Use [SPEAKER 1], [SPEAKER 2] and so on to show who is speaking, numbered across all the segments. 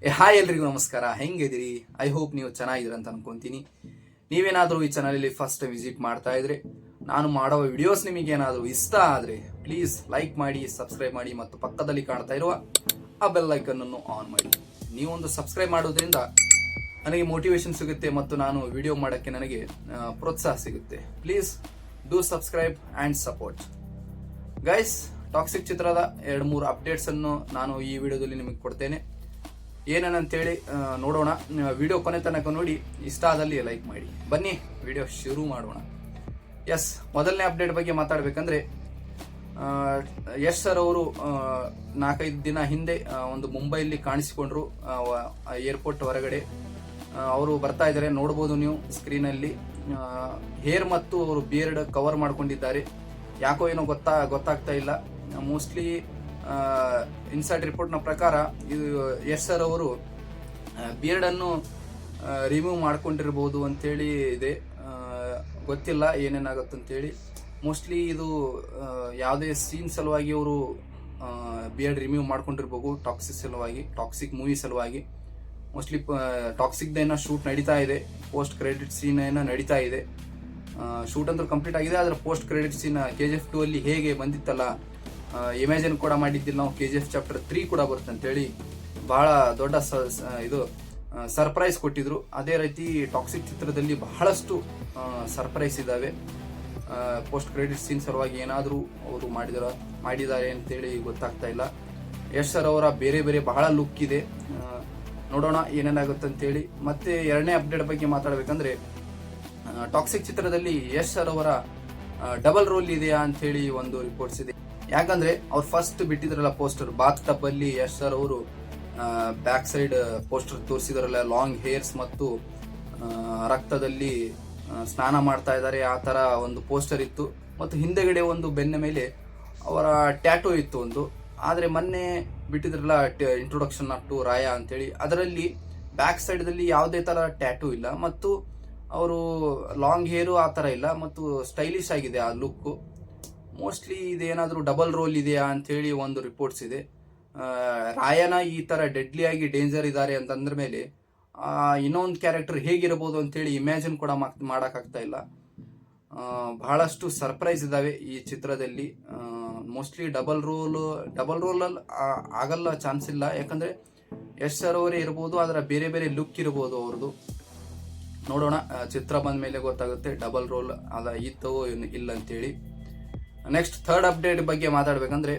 [SPEAKER 1] Hi ಎಲ್ರಿಗೂ ನಮಸ್ಕಾರ. ಹೆಂಗಿದಿರಿ? I hope ನೀವು ಚೆನ್ನಾಗಿದ್ದೀರ ಅಂತ ಅನ್ಕೊಂತೀನಿ. ನೀವೇನಾದರೂ ಈ ಚಾನಲಲ್ಲಿ ಫಸ್ಟ್ ಟೈಮ್ ವಿಸಿಟ್ ಮಾಡ್ತಾ ಇದ್ರೆ, ನಾನು ಮಾಡೋ ವಿಡಿಯೋಸ್ ನಿಮಗೆ ಏನಾದರೂ ಇಷ್ಟ ಆದರೆ ಪ್ಲೀಸ್ ಲೈಕ್ ಮಾಡಿ, ಸಬ್ಸ್ಕ್ರೈಬ್ ಮಾಡಿ ಮತ್ತು ಪಕ್ಕದಲ್ಲಿ ಕಾಣ್ತಾ ಇರುವ ಆ ಬೆಲ್ ಐಕನ್ ಅನ್ನು ಆನ್ ಮಾಡಿ. ನೀವೊಂದು ಸಬ್ಸ್ಕ್ರೈಬ್ ಮಾಡೋದ್ರಿಂದ ನನಗೆ ಮೋಟಿವೇಶನ್ ಸಿಗುತ್ತೆ ಮತ್ತು ನಾನು ವಿಡಿಯೋ ಮಾಡೋಕ್ಕೆ ನನಗೆ ಪ್ರೋತ್ಸಾಹ ಸಿಗುತ್ತೆ. Please do subscribe and support guys. Toxic ಚಿತ್ರದ 2-3 ಅಪ್ಡೇಟ್ಸ್ ಅನ್ನು ನಾನು ಈ ವಿಡಿಯೋದಲ್ಲಿ ನಿಮಗೆ ಕೊಡ್ತೇನೆ. ಏನೇನಂತೇಳಿ ನೋಡೋಣ. ವಿಡಿಯೋ ಕೊನೆ ತನಕ ನೋಡಿ, ಇಷ್ಟ ಆದಲ್ಲಿ ಲೈಕ್ ಮಾಡಿ. ಬನ್ನಿ ವಿಡಿಯೋ ಶುರು ಮಾಡೋಣ. ಎಸ್, ಮೊದಲನೇ ಅಪ್ಡೇಟ್ ಬಗ್ಗೆ ಮಾತಾಡಬೇಕಂದ್ರೆ, ಯಶ್ ಸರ್ ಅವರು 4-5 ದಿನ ಹಿಂದೆ ಒಂದು ಮುಂಬೈಲಿ ಕಾಣಿಸಿಕೊಂಡ್ರು. ಏರ್ಪೋರ್ಟ್ ಹೊರಗಡೆ ಅವರು ಬರ್ತಾ ಇದ್ದಾರೆ, ನೋಡ್ಬೋದು ನೀವು ಸ್ಕ್ರೀನಲ್ಲಿ. ಹೇರ್ ಮತ್ತು ಅವರು ಬಿಯರ್ಡ್ ಕವರ್ ಮಾಡ್ಕೊಂಡಿದ್ದಾರೆ. ಯಾಕೋ ಏನೋ ಗೊತ್ತಾಗ್ತಾ ಇಲ್ಲ. ಮೋಸ್ಟ್ಲಿ ಇನ್ಸೈಡ್ ರಿಪೋರ್ಟ್ನ ಪ್ರಕಾರ ಇದು ಯಶ್ ಸರ್ ಅವರು ಬಿಯರ್ಡ್ ಅನ್ನು ರಿಮೂವ್ ಮಾಡ್ಕೊಂಡಿರ್ಬೋದು ಅಂತೇಳಿ ಇದೆ. ಗೊತ್ತಿಲ್ಲ ಏನೇನಾಗುತ್ತಂತೇಳಿ. ಮೋಸ್ಟ್ಲಿ ಇದು ಯಾವುದೇ ಸೀನ್ ಸಲುವಾಗಿ ಅವರು ಬಿಯರ್ಡ್ ರಿಮೂವ್ ಮಾಡ್ಕೊಂಡಿರ್ಬೋದು, ಟಾಕ್ಸಿಕ್ ಮೂವಿ ಸಲುವಾಗಿ. ಮೋಸ್ಟ್ಲಿ ಟಾಕ್ಸಿಕ್ ಏನೋ ಶೂಟ್ ನಡೀತಾ ಇದೆ, ಪೋಸ್ಟ್ ಕ್ರೆಡಿಟ್ ಸೀನ್ ಏನೋ ನಡೀತಾ ಇದೆ. ಶೂಟ್ ಅಂತೂ ಕಂಪ್ಲೀಟ್ ಆಗಿದೆ, ಆದರೆ ಪೋಸ್ಟ್ ಕ್ರೆಡಿಟ್ ಸೀನ್ KGF 2 ಅಲ್ಲಿ ಹೇಗೆ ಬಂದಿತ್ತಲ್ಲ, ಇಮ್ಯಾಜಿನ್ ಕೂಡ ಮಾಡಿದ್ದಿಲ್ಲ ನಾವು. KGF ಚಾಪ್ಟರ್ 3 ಕೂಡ ಬರುತ್ತೆ ಅಂತೇಳಿ ಬಹಳ ದೊಡ್ಡ ಇದು ಸರ್ಪ್ರೈಸ್ ಕೊಟ್ಟಿದ್ರು. ಅದೇ ರೀತಿ ಟಾಕ್ಸಿಕ್ ಚಿತ್ರದಲ್ಲಿ ಬಹಳಷ್ಟು ಸರ್ಪ್ರೈಸ್ ಇದ್ದಾವೆ. ಪೋಸ್ಟ್ ಕ್ರೆಡಿಟ್ ಸೀನ್ ಸಲುವಾಗಿ ಏನಾದರೂ ಅವರು ಮಾಡಿದ್ದಾರೆ ಅಂತೇಳಿ ಗೊತ್ತಾಗ್ತಾ ಇಲ್ಲ. ಯಶ್ ಸರ್ ಅವರ ಬೇರೆ ಬೇರೆ ಬಹಳ ಲುಕ್ ಇದೆ. ನೋಡೋಣ ಏನೇನಾಗುತ್ತೆ ಅಂತೇಳಿ. ಮತ್ತೆ ಎರಡನೇ ಅಪ್ಡೇಟ್ ಬಗ್ಗೆ ಮಾತಾಡಬೇಕಂದ್ರೆ, ಟಾಕ್ಸಿಕ್ ಚಿತ್ರದಲ್ಲಿ ಯಶ್ ಸರ್ ಅವರ ಡಬಲ್ ರೋಲ್ ಇದೆಯಾ ಅಂತ ಹೇಳಿ ಒಂದು ರಿಪೋರ್ಟ್ಸ್ ಇದೆ. ಯಾಕಂದ್ರೆ ಅವ್ರು ಫಸ್ಟ್ ಬಿಟ್ಟಿದ್ರಲ್ಲ ಪೋಸ್ಟರ್, ಬಾತ್ ಟಬ್ ಅಲ್ಲಿ ಯಶ್ ಸರ್ ಅವರು ಬ್ಯಾಕ್ ಸೈಡ್ ಪೋಸ್ಟರ್ ತೋರಿಸಿದ್ರಲ್ಲ, ಲಾಂಗ್ ಹೇರ್ಸ್ ಮತ್ತು ರಕ್ತದಲ್ಲಿ ಸ್ನಾನ ಮಾಡ್ತಾ ಇದ್ದಾರೆ, ಆ ತರ ಒಂದು ಪೋಸ್ಟರ್ ಇತ್ತು. ಮತ್ತು ಹಿಂದೆಗಡೆ ಒಂದು ಬೆನ್ನ ಮೇಲೆ ಅವರ ಟ್ಯಾಟೂ ಇತ್ತು ಒಂದು. ಆದ್ರೆ ಮೊನ್ನೆ ಬಿಟ್ಟಿದ್ರಲ್ಲ ಇಂಟ್ರೊಡಕ್ಷನ್ ಟು ರಾಯ ಅಂತೇಳಿ, ಅದರಲ್ಲಿ ಬ್ಯಾಕ್ ಸೈಡ್ ದಲ್ಲಿ ಯಾವುದೇ ತರ ಟ್ಯಾಟೂ ಇಲ್ಲ ಮತ್ತು ಅವರು ಲಾಂಗ್ ಹೇರು ಆ ತರ ಇಲ್ಲ ಮತ್ತು ಸ್ಟೈಲಿಶ್ ಆಗಿದೆ ಆ ಲುಕ್. ಮೋಸ್ಟ್ಲಿ ಇದೇನಾದ್ರೂ ಡಬಲ್ ರೋಲ್ ಇದೆಯಾ ಅಂತ ಹೇಳಿ ಒಂದು ರಿಪೋರ್ಟ್ಸ್ ಇದೆ. ರಾಯನ ಈ ತರ ಡೆಡ್ಲಿ ಆಗಿ ಡೇಂಜರ್ ಇದ್ದಾರೆ ಅಂತಂದ್ರ ಮೇಲೆ ಇನ್ನೊಂದು ಕ್ಯಾರೆಕ್ಟರ್ ಹೇಗಿರಬಹುದು ಅಂತೇಳಿ ಇಮ್ಯಾಜಿನ್ ಕೂಡ ಮಾಡಕ್ಕಾಗ್ತಾ ಇಲ್ಲ. ಬಹಳಷ್ಟು ಸರ್ಪ್ರೈಸ್ ಇದಾವೆ ಈ ಚಿತ್ರದಲ್ಲಿ. ಮೋಸ್ಟ್ಲಿ ಡಬಲ್ ರೋಲ್ ಅಲ್ಲಿ ಆಗಲ್ಲ, ಚಾನ್ಸ್ ಇಲ್ಲ. ಯಾಕಂದ್ರೆ ಯಶ್ ಸರ್ ಅವರೇ ಇರ್ಬೋದು, ಅದರ ಬೇರೆ ಬೇರೆ ಲುಕ್ ಇರ್ಬೋದು ಅವ್ರದ್ದು. ನೋಡೋಣ, ಚಿತ್ರ ಬಂದ ಮೇಲೆ ಗೊತ್ತಾಗುತ್ತೆ ಡಬಲ್ ರೋಲ್ ಇತ್ತೋ ಇಲ್ಲ ಅಂತೇಳಿ. ನೆಕ್ಸ್ಟ್ ಥರ್ಡ್ ಅಪ್ಡೇಟ್ ಬಗ್ಗೆ ಮಾತಾಡ್ಬೇಕಂದ್ರೆ,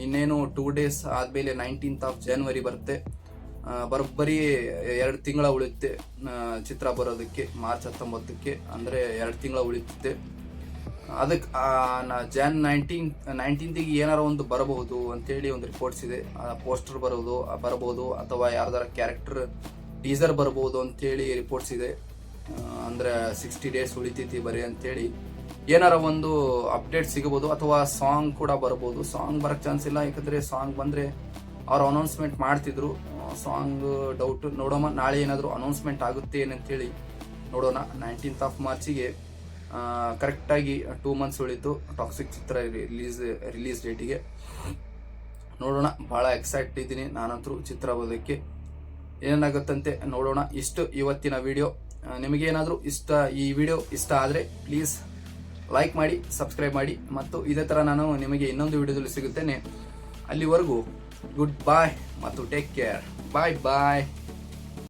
[SPEAKER 1] ಇನ್ನೇನು 2 days ಆದ್ಮೇಲೆ 19th of January ಬರುತ್ತೆ. ಬರೋಬ್ಬರಿ 2 ತಿಂಗಳ ಉಳಿಯುತ್ತೆ ಚಿತ್ರ ಬರೋದಕ್ಕೆ. ಮಾರ್ಚ್ 19ಕ್ಕೆ ಅಂದ್ರೆ 2 ತಿಂಗಳ ಉಳಿಯುತ್ತೆ. ಅದಕ್ಕೆ Jan 19th ಏನಾರ ಒಂದು ಬರಬಹುದು ಅಂತೇಳಿ ಒಂದು ರಿಪೋರ್ಟ್ಸ್ ಇದೆ. ಪೋಸ್ಟರ್ ಬರಬಹುದು ಅಥವಾ ಯಾರ್ದಾರ ಕ್ಯಾರೆಕ್ಟರ್ ಟೀಸರ್ ಬರಬಹುದು ಅಂತೇಳಿ ರಿಪೋರ್ಟ್ಸ್ ಇದೆ. ಅಂದ್ರೆ 60 days ಉಳಿತೈತಿ ಬರೀ ಅಂತೇಳಿ ಏನಾರ ಒಂದು ಅಪ್ಡೇಟ್ ಸಿಗಬಹುದು. ಅಥವಾ ಸಾಂಗ್ ಕೂಡ ಬರಬಹುದು. ಸಾಂಗ್ ಬರಕ್ ಚಾನ್ಸ್ ಇಲ್ಲ, ಯಾಕಂದ್ರೆ ಸಾಂಗ್ ಬಂದ್ರೆ ಅವ್ರು ಅನೌನ್ಸ್ಮೆಂಟ್ ಮಾಡ್ತಿದ್ರು. Song doubt. ನೋಡೋಣ, ನಾಳೆ ಏನಾದ್ರು ಅನೌನ್ಸ್ಮೆಂಟ್ ಆಗುತ್ತೆ ಏನಂತೇಳಿ ನೋಡೋಣ. 19th of March ಕರೆಕ್ಟ್ ಆಗಿ 2 months ಉಳಿತು ಟಾಕ್ಸಿಕ್ ಚಿತ್ರ ರಿಲೀಸ್ ಡೇಟಿಗೆ. ನೋಡೋಣ, ಬಹಳ ಎಕ್ಸೈಟ್ ಇದ್ದೀನಿ ನಾನಂತರೂ ಚಿತ್ರ ಓದೋದಕ್ಕೆ. ಏನಾಗುತ್ತಂತೆ ನೋಡೋಣ. ಇಷ್ಟು ಇವತ್ತಿನ ವಿಡಿಯೋ. ನಿಮಗೇನಾದರೂ ಈ ವಿಡಿಯೋ ಇಷ್ಟ ಆದರೆ ಪ್ಲೀಸ್ ಲೈಕ್ ಮಾಡಿ, ಸಬ್ಸ್ಕ್ರೈಬ್ ಮಾಡಿ. ಮತ್ತು ಇದೇ ಥರ ನಾನು ನಿಮಗೆ ಇನ್ನೊಂದು ವಿಡಿಯೋದಲ್ಲಿ ಸಿಗುತ್ತೇನೆ. ಅಲ್ಲಿವರೆಗೂ ಗುಡ್ ಬಾಯ್ ಮತ್ತು ಟೇಕ್ ಕೇರ್. ಬಾಯ್ ಬಾಯ್.